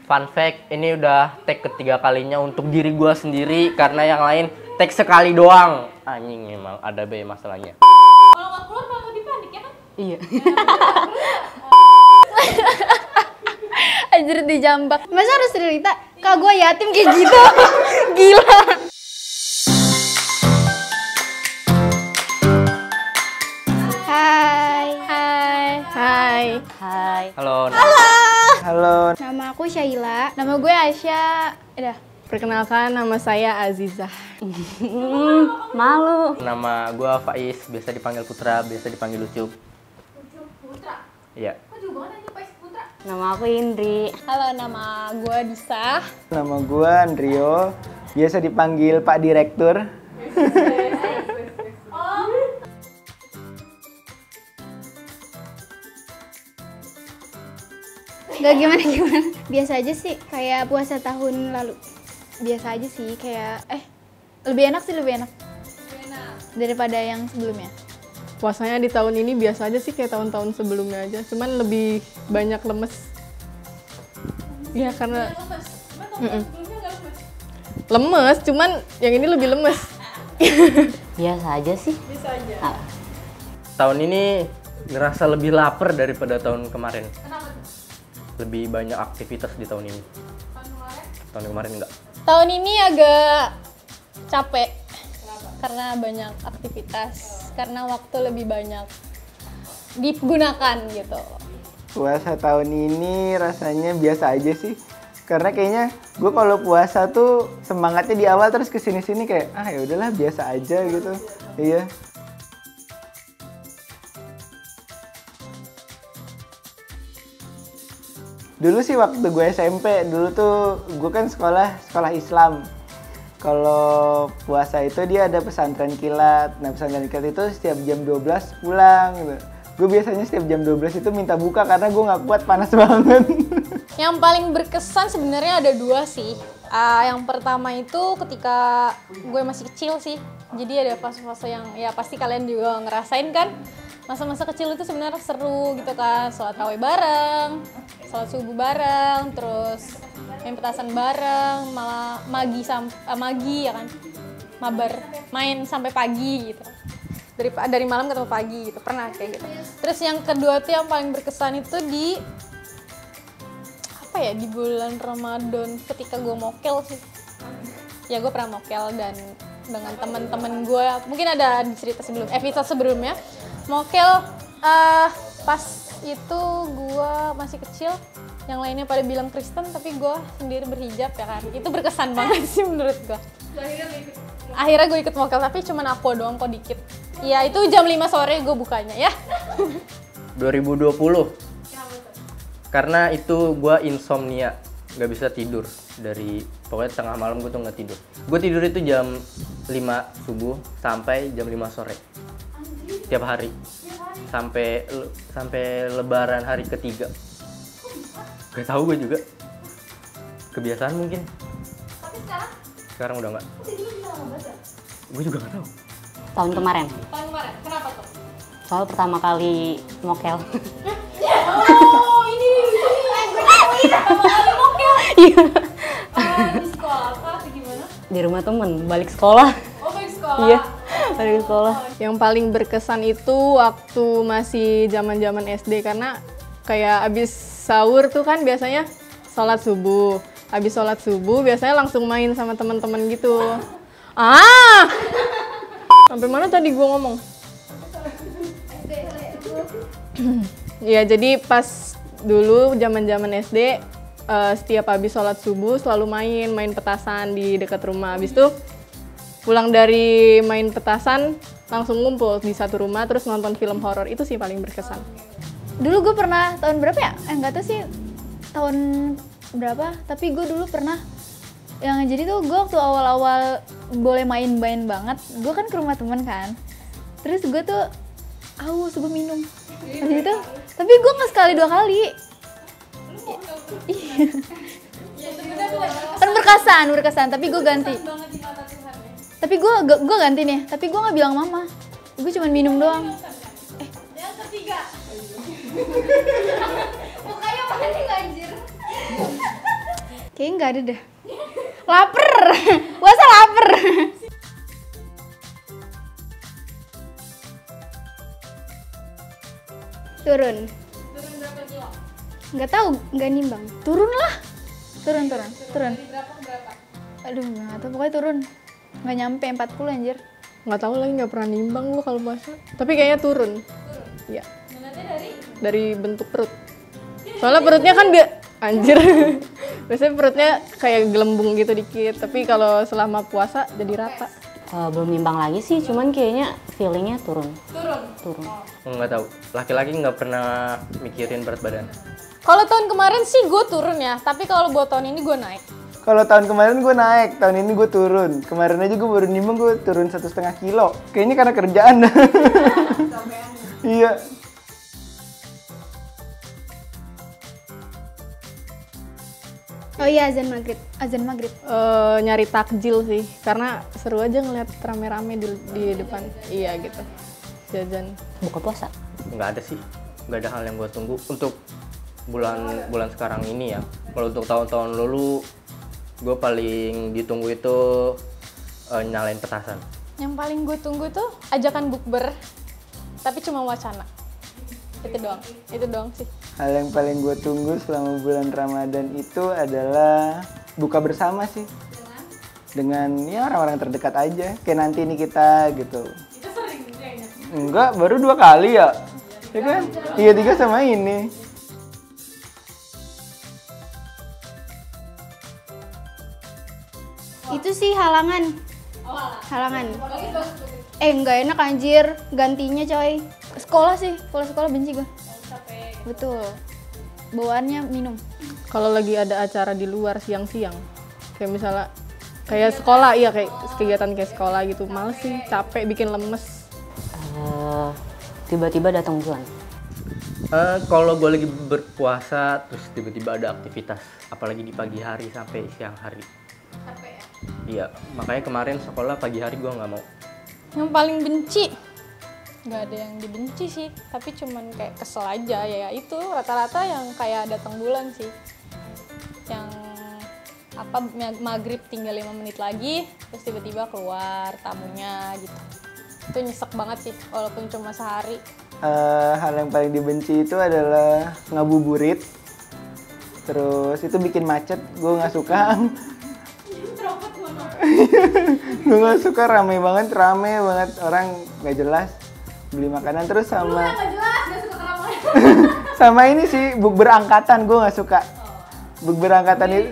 Fun fact, ini udah take ketiga kalinya untuk diri gue sendiri karena yang lain take sekali doang. Anjing emang ada be masalahnya. Kalau nggak keluar bakal lebih panik ya kan? Iya. Anjir dijambak. Masa harus cerita? Kak gue yatim kayak gitu. Gila. Hai. Hai. Hai. Hai. Halo. Halo. Nama aku Syaila. Nama gue Aisyah. Udah. Perkenalkan, nama saya Azizah. Malu. Nama gue Faiz, biasa dipanggil Putra, biasa dipanggil Lucup. Putra? Iya. Kok jauh banget aja Pak Putra? Nama aku Indri. Halo, nama gue Disa. Nama gue Andrio. Biasa dipanggil Pak Direktur. Gak gimana-gimana. Biasa aja sih, kayak puasa tahun lalu. Biasa aja sih, kayak lebih enak daripada yang sebelumnya. Puasanya di tahun ini biasa aja sih kayak tahun-tahun sebelumnya aja, cuman lebih banyak lemes. Ya karena Lemes. Emang tahun sebelumnya nggak lemes? lemes, cuman yang ini lebih lemes. Biasa aja sih. Bisa aja. Tahun ini ngerasa lebih lapar daripada tahun kemarin. Kenapa tuh? Lebih banyak aktivitas di tahun ini. Tahun kemarin? Tahun kemarin enggak. Tahun ini agak capek karena banyak aktivitas, karena waktu lebih banyak digunakan gitu. Puasa tahun ini rasanya biasa aja sih. Karena kayaknya gue kalau puasa tuh semangatnya di awal terus kesini-sini kayak ya udahlah biasa aja gitu. Iya. Dulu sih waktu gue SMP, dulu tuh gue kan sekolah Islam. Kalau puasa itu dia ada pesantren kilat. Nah pesantren kilat itu setiap jam 12 pulang gitu. Gue biasanya setiap jam 12 itu minta buka karena gue nggak kuat, panas banget. Yang paling berkesan sebenarnya ada dua sih. Yang pertama itu ketika gue masih kecil sih. Jadi ada fase-fase yang ya pasti kalian juga ngerasain kan. Masa-masa kecil itu sebenarnya seru gitu kan. Sholat tarawih bareng, sholat subuh bareng, terus main petasan bareng, malah magi ya kan. Mabar, main sampai pagi gitu. Dari malam ketemu pagi gitu, pernah kayak gitu. Terus yang kedua tuh yang paling berkesan itu di bulan Ramadan ketika gue mokel sih. Ya gue pernah mokel dan dengan teman-teman gue, mungkin ada di cerita episode sebelumnya. Mokel pas itu gue masih kecil, yang lainnya pada bilang Kristen tapi gue sendiri berhijab ya kan. Itu berkesan banget sih menurut gue. Akhirnya gue ikut mokel tapi cuman aku doang kok dikit. Ya itu jam 5 sore gue bukanya ya. 2020. Karena itu gue insomnia, nggak bisa tidur dari pokoknya tengah malam gue tuh nggak tidur. Gue tidur itu jam 5 subuh sampai jam 5 sore. Tiap hari. Sampai lebaran hari ketiga. Gak tahu gue juga. Kebiasaan mungkin. Tapi sekarang? Sekarang udah nggak. Jadi lu bisa ngebaca? Gue juga nggak tahu. Tahun kemarin, Tahun kemarin? Kenapa tuh? soal pertama kali mokel. Oh ini pertama kali mokel. Iya. Di sekolah apa atau gimana? Di rumah temen, balik sekolah. Oh balik sekolah? Iya, balik sekolah. Yang paling berkesan itu waktu masih zaman-zaman SD, karena kayak abis sahur tuh kan biasanya sholat subuh. Abis sholat subuh biasanya langsung main sama teman-teman gitu. Sampai mana tadi gue ngomong? Ya jadi pas dulu zaman-zaman SD, setiap habis sholat subuh selalu main petasan di dekat rumah. Habis itu pulang dari main petasan langsung ngumpul di satu rumah terus nonton film horor. Itu sih paling berkesan. Dulu gue pernah tahun berapa ya? Nggak tahu sih tahun berapa. Tapi gue dulu pernah yang jadi tuh gue waktu awal-awal boleh main-main banget. Gue kan ke rumah temen kan. Terus gue tuh haus, gue minum. Habis itu, tapi gue nggak sekali 2 kali. Iya. Kan berkesan. Tapi gue ganti. Banget di mata Tuhan ya. Tapi gue ganti nih. Tapi gue nggak bilang mama. Gue cuma minum doang. Yang ketiga. Mukanya panik anjir. Kayaknya nggak ada dah. Laper. Puasa laper. Turun. Turun berapa kilo? Nggak tahu, nggak nimbang. Turun lah. Turun. Dari berapa ke berapa? Aduh, nggak tahu, pokoknya turun. Nggak nyampe 40 anjir. Nggak tahu lagi, nggak pernah nimbang gue kalau puasa. Tapi kayaknya turun. Iya. Ngeliatnya dari? Dari bentuk perut. Soalnya perutnya kan dia anjir. Biasanya perutnya kayak gelembung gitu dikit. Tapi kalau selama puasa jadi rata. Belum nimbang lagi sih, cuman kayaknya feelingnya turun. Turun. Nggak tahu. Laki-laki nggak pernah mikirin berat badan. Kalau tahun kemarin sih gue turun ya. Tapi kalau buat tahun ini gue naik. Kalau tahun kemarin gue naik, tahun ini gue turun. Kemarin aja gue baru nimbang, gue turun 1,5 kilo. Kayaknya karena kerjaan. Iya. Oh iya, azan maghrib. Nyari takjil sih. Karena seru aja ngeliat rame-rame di depan. Iya gitu. Jajan. Buka puasa. Nggak ada sih. Nggak ada hal yang gue tunggu untuk bulan sekarang ini ya. Kalau untuk tahun-tahun lalu, gue paling ditunggu itu nyalain petasan. Yang paling gue tunggu tuh ajakan bukber. Tapi cuma wacana. Itu doang sih. Hal yang paling gue tunggu selama bulan Ramadan itu adalah buka bersama sih. Dengan ya orang-orang terdekat aja. Kayak nanti ini kita gitu. Itu sering kayaknya. Enggak, baru 2 kali ya. Ya kan? Iya, 3 sama ini. Itu sih halangan. Halangan. Nggak enak anjir, gantinya coy. Sekolah sih, sekolah benci gue. Betul. Bawaannya minum. Kalau lagi ada acara di luar siang-siang, kayak misalnya kayak sekolah, iya kayak kegiatan kayak sekolah gitu, males sih, capek, bikin lemes. Tiba-tiba datang bulan. Kalau gue lagi berpuasa, terus tiba-tiba ada aktivitas, apalagi di pagi hari sampai siang hari. Capek ya? Iya, makanya kemarin sekolah pagi hari gue nggak mau. Yang paling benci, nggak ada yang dibenci sih, tapi cuman kayak kesel aja ya itu rata-rata yang kayak datang bulan sih, yang apa maghrib tinggal 5 menit lagi, terus tiba-tiba keluar tamunya gitu. Itu nyesek banget sih, walaupun cuma sehari. Hal yang paling dibenci itu adalah ngabuburit. Terus itu bikin macet, gue nggak suka. Gue nggak suka, rame banget orang nggak jelas beli makanan. Terus sama Nggak jelas, nggak suka keramaian. sama ini sih bukber angkatan, gue nggak suka. Bukber angkatan itu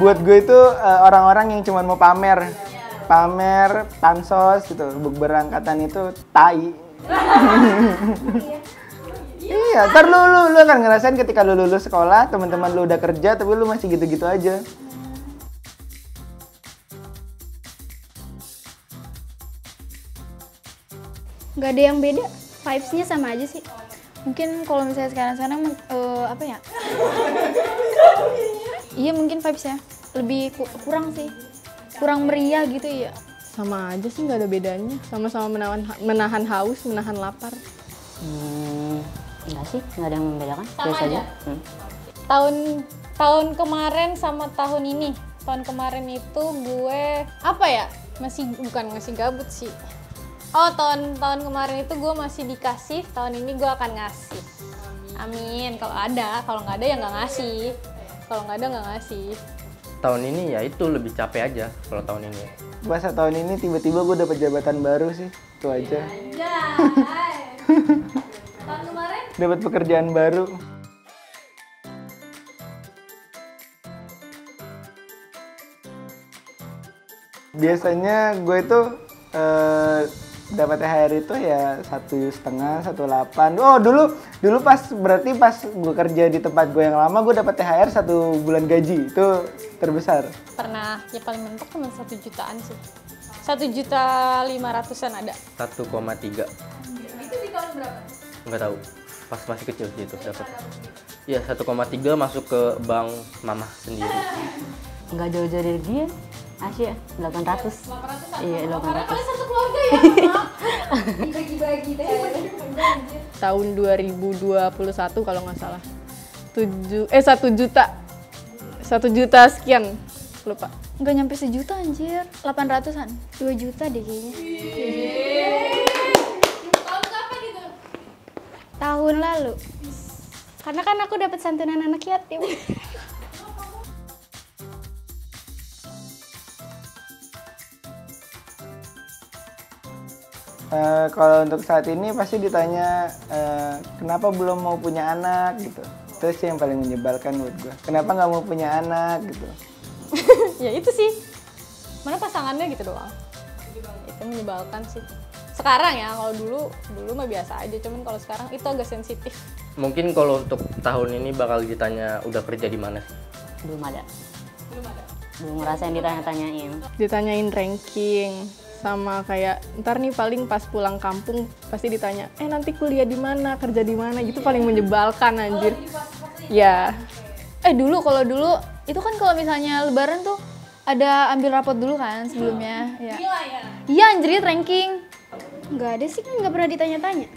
buat gue itu orang-orang yang cuma mau pamer pansos gitu. Bukber angkatan itu tai. Iya, ntar lu akan ngerasain ketika lu lulus sekolah, teman-teman lu udah kerja tapi lu masih gitu-gitu aja. Nggak ada yang beda, vibes-nya sama aja sih. Mungkin kalau misalnya sekarang apa ya? Iya mungkin vibes-nya lebih kurang sih, kurang meriah gitu ya. Sama aja sih, nggak ada bedanya, sama-sama menahan haus, menahan lapar. Enggak sih, nggak ada yang membedakan. Biasa aja. Tahun kemarin sama tahun ini. Tahun kemarin itu gue apa ya? Bukan masih gabut sih. Oh, tahun kemarin itu gue masih dikasih, tahun ini gue akan ngasih. Amin. Kalau nggak ada ya nggak ngasih. Kalau nggak ada nggak ngasih. Tahun ini ya itu lebih capek aja kalau tahun ini. Masa tahun ini tiba-tiba gue dapet jabatan baru sih, itu aja. Tahun kemarin? Dapat pekerjaan baru. Biasanya gue itu dapat THR itu ya 1,5, 1,8. Oh dulu pas gue kerja di tempat gue yang lama, gue dapat THR 1 bulan gaji, itu terbesar. Pernah, ya paling mentok cuma 1 jutaan sih. 1.500.000-an ada. 1,3. Itu di tahun berapa? Nggak tahu. Pas masih kecil sih itu dapat. Iya, 1,3 masuk ke bank mama sendiri. Nggak jauh-jauh dari dia. Asia 800. 800. Iya, 800. Karena kalian satu keluarga ya, dibagi-bagi deh. Tahun 2021 kalau nggak salah. 1 juta. 1 juta sekian. Lupa. Nggak nyampe sejuta anjir, 800-an. 2 juta deh kayaknya. Tahun kapan itu? Tahun lalu. Karena kan aku dapat santunan anak yatim. Kalau untuk saat ini pasti ditanya kenapa belum mau punya anak gitu. Itu sih yang paling menyebalkan buat gue. Kenapa nggak mau punya anak gitu. Ya itu sih. Mana pasangannya gitu doang. Itu menyebalkan sih. Sekarang ya, kalau dulu mah biasa aja, cuman kalau sekarang itu agak sensitif. Mungkin kalau untuk tahun ini bakal ditanya udah kerja di mana sih? Belum ada. Belum ngerasain ditanya-tanyain. Ditanyain ranking sama kayak ntar nih paling pas pulang kampung pasti ditanya, nanti kuliah di mana, kerja di mana, gitu paling menyebalkan anjir. Ya. Kalau dulu itu kan kalau misalnya lebaran tuh ada ambil rapot dulu kan sebelumnya. Ya. Gila ya? Iya anjir ranking. Nggak ada sih, kan nggak pernah ditanya-tanya.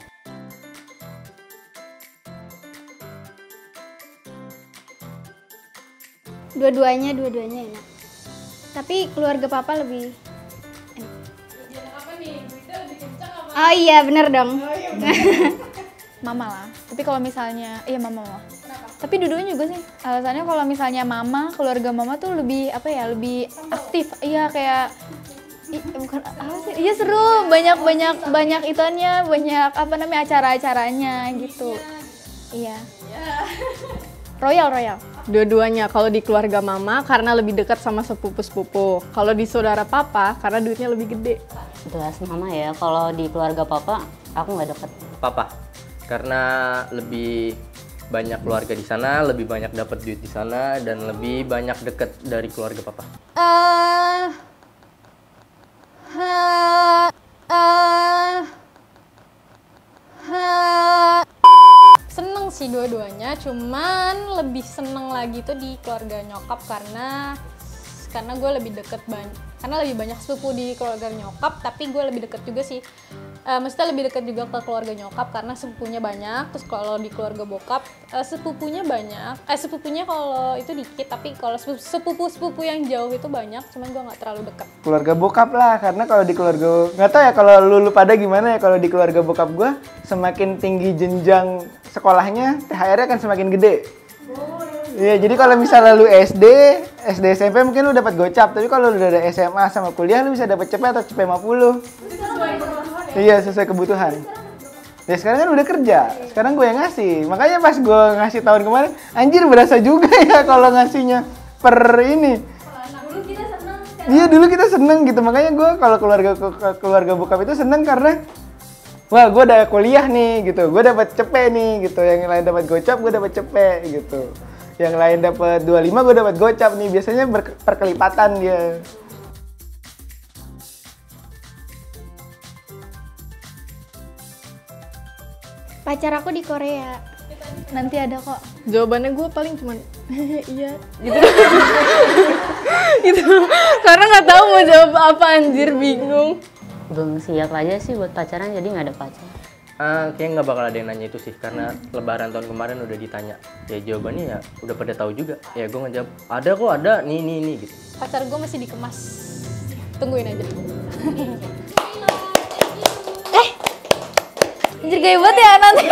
Dua-duanya enak. Tapi keluarga papa lebih enak. Apa nih? Duitnya lebih kencang apa? Oh iya bener dong. Mama lah. Tapi kalau misalnya, iya mama. Tapi dua-duanya juga sih. Alasannya kalau misalnya mama, keluarga mama tuh lebih lebih aktif. Iya kayak bukan apa sih? Iya seru, banyak ituannya, banyak acara-acaranya gitu. Iya. Royal. Dua-duanya, kalau di keluarga mama karena lebih dekat sama sepupu-sepupu. Kalau di saudara papa karena duitnya lebih gede. Jelas mama ya, kalau di keluarga papa aku nggak deket. Papa. Karena lebih banyak keluarga di sana, lebih banyak dapat duit di sana, dan lebih banyak deket dari keluarga papa. Seneng sih dua-duanya, cuman lebih seneng lagi tuh di keluarga nyokap karena gue lebih deket karena lebih banyak sepupu di keluarga nyokap, tapi gue lebih deket juga sih. Maksudnya lebih dekat juga ke keluarga nyokap karena sepupunya banyak. Terus kalau di keluarga bokap sepupunya banyak. Sepupunya kalau itu dikit, tapi kalau sepupu yang jauh itu banyak. Cuman gue nggak terlalu dekat. Keluarga bokap lah, karena kalau di keluarga nggak tahu ya kalau lu pada gimana ya, kalau di keluarga bokap gue semakin tinggi jenjang sekolahnya THR-nya kan semakin gede. Iya, jadi kalau misalnya lu SD SMP mungkin lu dapat gocap, tapi kalau lu udah ada SMA sama kuliah lu bisa dapat CP atau CP 50. Iya, sesuai kebutuhan. Ya sekarang kan udah kerja, sekarang gue yang ngasih. Makanya pas gue ngasih tahun kemarin, anjir berasa juga ya kalau ngasihnya per ini. Dulu kita seneng. Iya, dulu kita seneng gitu. Makanya gue kalau keluarga bokap itu seneng karena wah, gue udah kuliah nih gitu. Gue dapat CP nih gitu. Yang lain dapat gocap, gue dapat CP gitu. Yang lain dapat 25, gue dapat gocap nih. Biasanya perkelipatan dia. Pacar aku di Korea. Nanti ada kok. Jawabannya gue paling cuman iya gitu. Gitu. Karena nggak tahu mau jawab apa, anjir, bingung. Belum siap aja sih buat pacaran, jadi nggak ada pacar. Kayaknya nggak bakal ada yang nanya itu sih, karena lebaran tahun kemarin udah ditanya. Ya jawabannya ya udah pada tahu juga. Ya gue ngejawab, ada kok, ada, nih gitu. Pacar gue masih dikemas. Tungguin aja. Anjir gaya banget ya nanti.